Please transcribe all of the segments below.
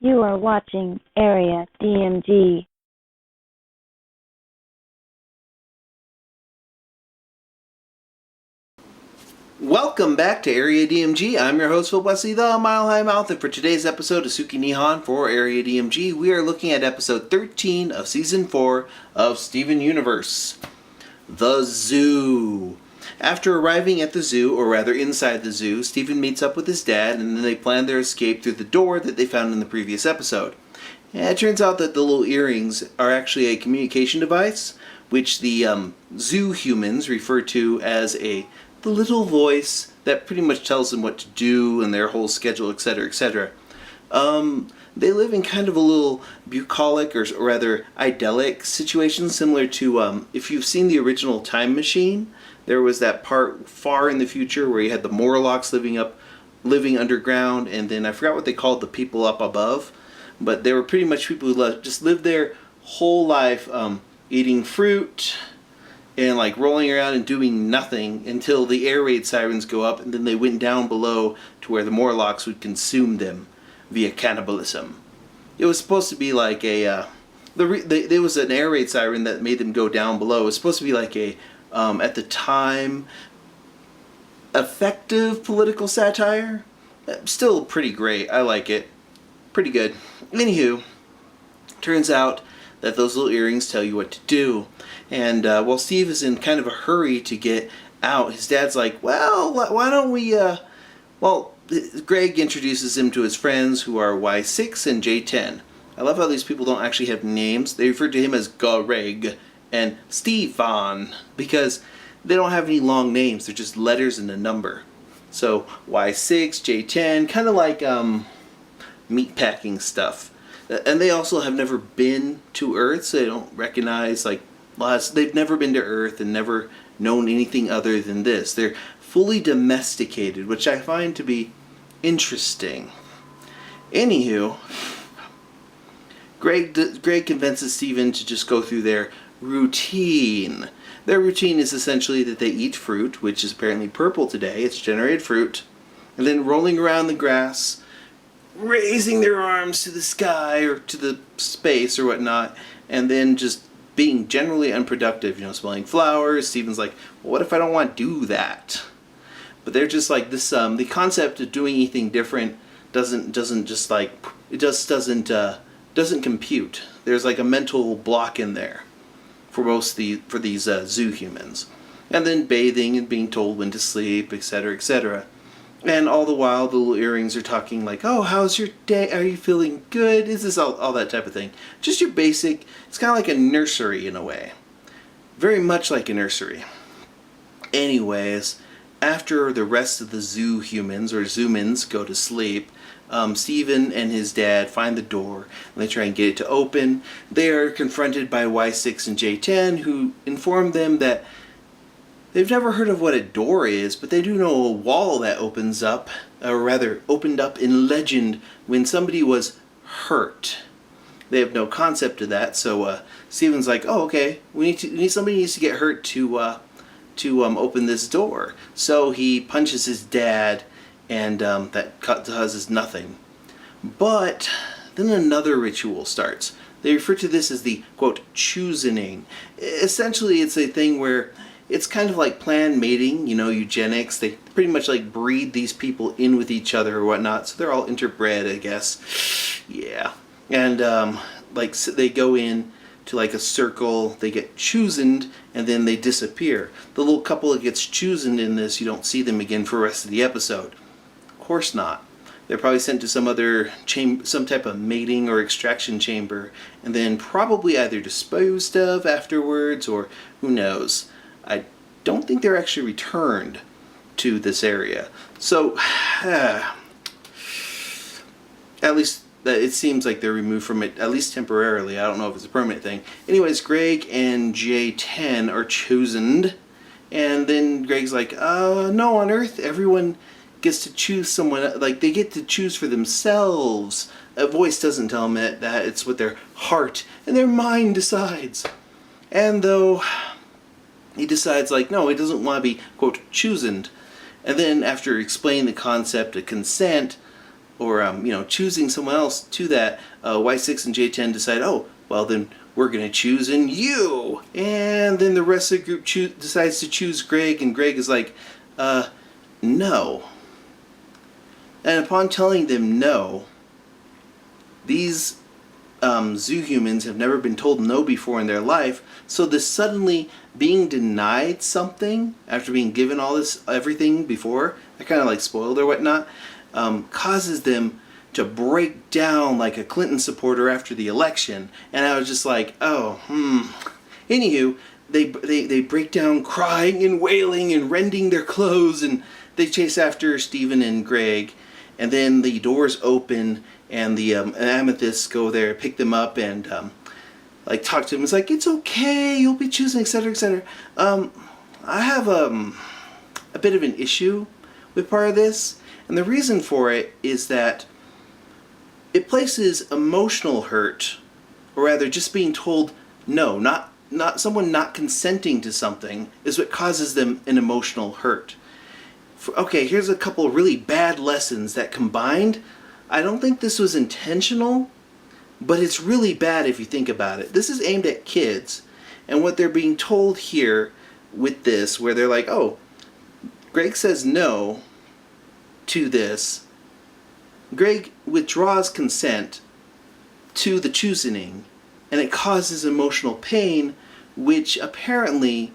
You are watching Area DMG. Welcome back to Area DMG. I'm your host, Phil Wesley, the Mile High Mouth, and for today's episode of Suki Nihon for Area DMG, we are looking at episode 13 of season 4 of Steven Universe, The Zoo. After arriving at the zoo, or rather inside the zoo, Steven meets up with his dad, and then they plan their escape through the door that they found in the previous episode. And it turns out that the little earrings are actually a communication device, which the zoo humans refer to as the little voice that pretty much tells them what to do and their whole schedule, etc., etc. They live in kind of a little bucolic, or rather idyllic situation, similar to, if you've seen the original Time Machine, there was that part far in the future where you had the Morlocks living underground, and then I forgot what they called the people up above, but they were pretty much people who just lived their whole life eating fruit and like rolling around and doing nothing until the air raid sirens go up, and then they went down below to where the Morlocks would consume them via cannibalism. It was supposed to be like there was an air raid siren that made them go down below. It was supposed to be like at the time, effective political satire. Still pretty great. I like it. Pretty good. Anywho, turns out that those little earrings tell you what to do. And while Steve is in kind of a hurry to get out, his dad's like, well, why don't we, Greg introduces him to his friends who are Y6 and J10. I love how these people don't actually have names. They refer to him as Greg and Stefan because they don't have any long names. They're just letters and a number. So Y6, J10, kind of like meatpacking stuff. And they also have never been to Earth, so they don't recognize, they've never been to Earth and never known anything other than this. They're fully domesticated, which I find to be interesting. Anywho, Greg convinces Steven to just go through their routine. Their routine is essentially that they eat fruit, which is apparently purple today. It's generated fruit. And then rolling around the grass, raising their arms to the sky or to the space or whatnot, and then just being generally unproductive, smelling flowers. Steven's like, well, what if I don't want to do that? But they're just like this, the concept of doing anything different doesn't compute. There's like a mental block in there for these zoo humans. And then bathing and being told when to sleep, etc., etc. And all the while, the little earrings are talking like, oh, how's your day? Are you feeling good? Is this all that type of thing? Just your basic, it's kind of like a nursery in a way. Very much like a nursery. Anyways, after the rest of the zoo humans, or zoomins, go to sleep, Steven and his dad find the door, and they try and get it to open. They are confronted by Y6 and J10, who inform them that they've never heard of what a door is, but they do know a wall that opens up, or rather opened up in legend when somebody was hurt. They have no concept of that, so Steven's like, oh, okay, somebody needs to get hurt to open this door. So he punches his dad, and that causes nothing. But then another ritual starts. They refer to this as the, quote, choosening. Essentially, it's a thing where it's kind of like planned mating, eugenics. They pretty much like breed these people in with each other or whatnot, so they're all interbred, I guess. Yeah. And they go in to like a circle, they get choosened, and then they disappear. The little couple that gets choosened in this, you don't see them again for the rest of the episode. Of course not. They're probably sent to some other some type of mating or extraction chamber, and then probably either disposed of afterwards, or who knows. I don't think they're actually returned to this area. So, at least it seems like they're removed from it, at least temporarily. I don't know if it's a permanent thing. Anyways, Greg and J10 are chosen, and then Greg's like, no, on Earth, everyone gets to choose someone, like they get to choose for themselves. A voice doesn't tell them that it's what their heart and their mind decides. And though he decides, like, no, he doesn't want to be, quote, choosened. And then after explaining the concept of consent, or choosing someone else to that, Y6 and J10 decide, oh, well then we're going to choose in you. And then the rest of the group decides to choose Greg, and Greg is like, no. And upon telling them no, these zoo humans have never been told no before in their life, so this suddenly being denied something after being given all this, everything before, that kind of like spoiled or whatnot, causes them to break down like a Clinton supporter after the election. And I was just like, oh, Anywho, they break down crying and wailing and rending their clothes, and they chase after Stephen and Greg, and then the doors open and the amethysts go there, pick them up, and talk to them. It's like, it's okay, you'll be choosing, etc., etc. I have a bit of an issue with part of this, and the reason for it is that it places emotional hurt, or rather just being told no, not someone not consenting to something is what causes them an emotional hurt. Okay, here's a couple of really bad lessons that combined, I don't think this was intentional, but it's really bad if you think about it. This is aimed at kids, and what they're being told here with this, where they're like, oh, Greg says no to this. Greg withdraws consent to the choosening, and it causes emotional pain, which apparently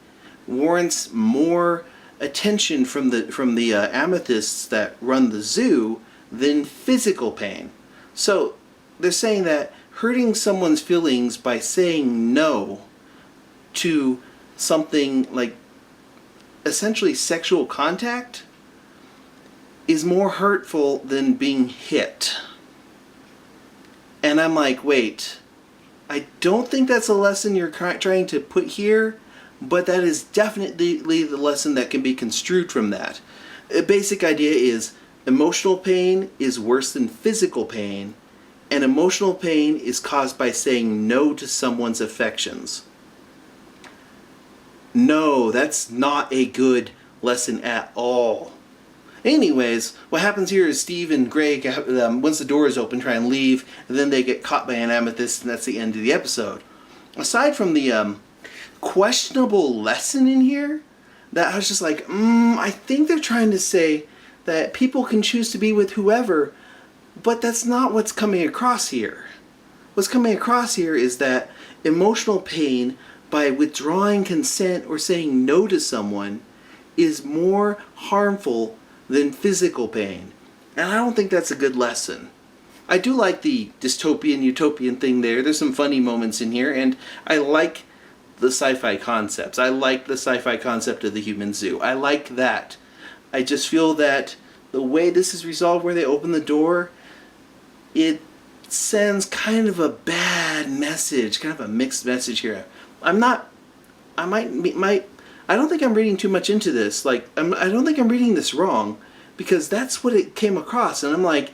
warrants more attention from the amethysts that run the zoo than physical pain. So they're saying that hurting someone's feelings by saying no to something like essentially sexual contact is more hurtful than being hit. And I'm like, wait, I don't think that's a lesson you're trying to put here, but that is definitely the lesson that can be construed from that. The basic idea is emotional pain is worse than physical pain, and emotional pain is caused by saying no to someone's affections. No, that's not a good lesson at all. Anyways, what happens here is Steve and Greg, once the door is open, try and leave, and then they get caught by an amethyst, and that's the end of the episode. Aside from the questionable lesson in here, that I was just like, I think they're trying to say that people can choose to be with whoever, but that's not what's coming across here. What's coming across here is that emotional pain by withdrawing consent or saying no to someone is more harmful than physical pain. And I don't think that's a good lesson. I do like the dystopian, utopian thing there. There's some funny moments in here, and I like the sci-fi concepts. I like the sci-fi concept of the human zoo. I like that. I just feel that the way this is resolved, where they open the door, it sends kind of a bad message, kind of a mixed message here. I don't think I'm reading too much into this. I don't think I'm reading this wrong, because that's what it came across, and I'm like,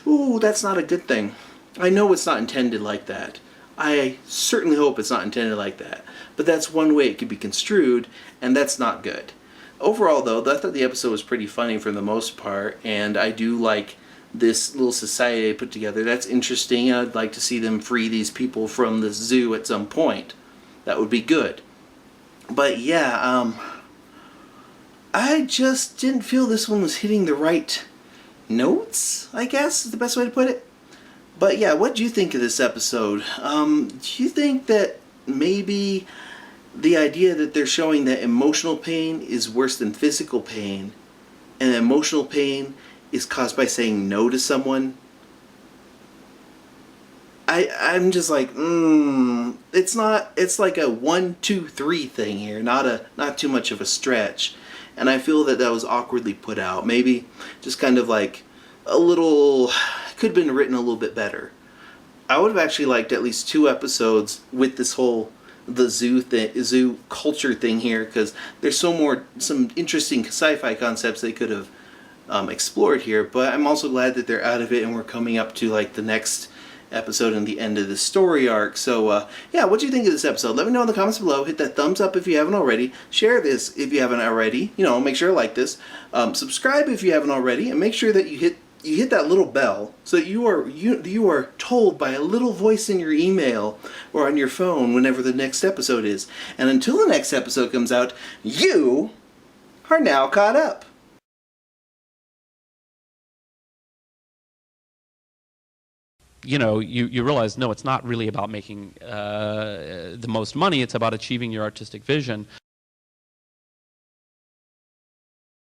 ooh, that's not a good thing. I know it's not intended like that. I certainly hope it's not intended like that. But that's one way it could be construed, and that's not good. Overall, though, I thought the episode was pretty funny for the most part, and I do like this little society they put together. That's interesting, and I'd like to see them free these people from the zoo at some point. That would be good. But yeah, I just didn't feel this one was hitting the right notes, I guess is the best way to put it. But yeah, what do you think of this episode? Do you think that maybe the idea that they're showing that emotional pain is worse than physical pain, and emotional pain is caused by saying no to someone? I'm just like, it's like a 1, 2, 3 thing here, not too much of a stretch. And I feel that was awkwardly put out. Maybe just kind of like a little, could have been written a little bit better. I would have actually liked at least 2 episodes with this whole the zoo culture thing here, because there's some interesting sci-fi concepts they could have explored here. But I'm also glad that they're out of it and we're coming up to like the next episode and the end of the story arc. So yeah, what do you think of this episode? Let me know in the comments below. Hit that thumbs up if you haven't already. Share this if you haven't already. Make sure to like this. Subscribe if you haven't already, and make sure that you hit you hit that little bell so that you are told by a little voice in your email or on your phone whenever the next episode is. And until the next episode comes out, you are now caught up. You realize, no, it's not really about making the most money. It's about achieving your artistic vision.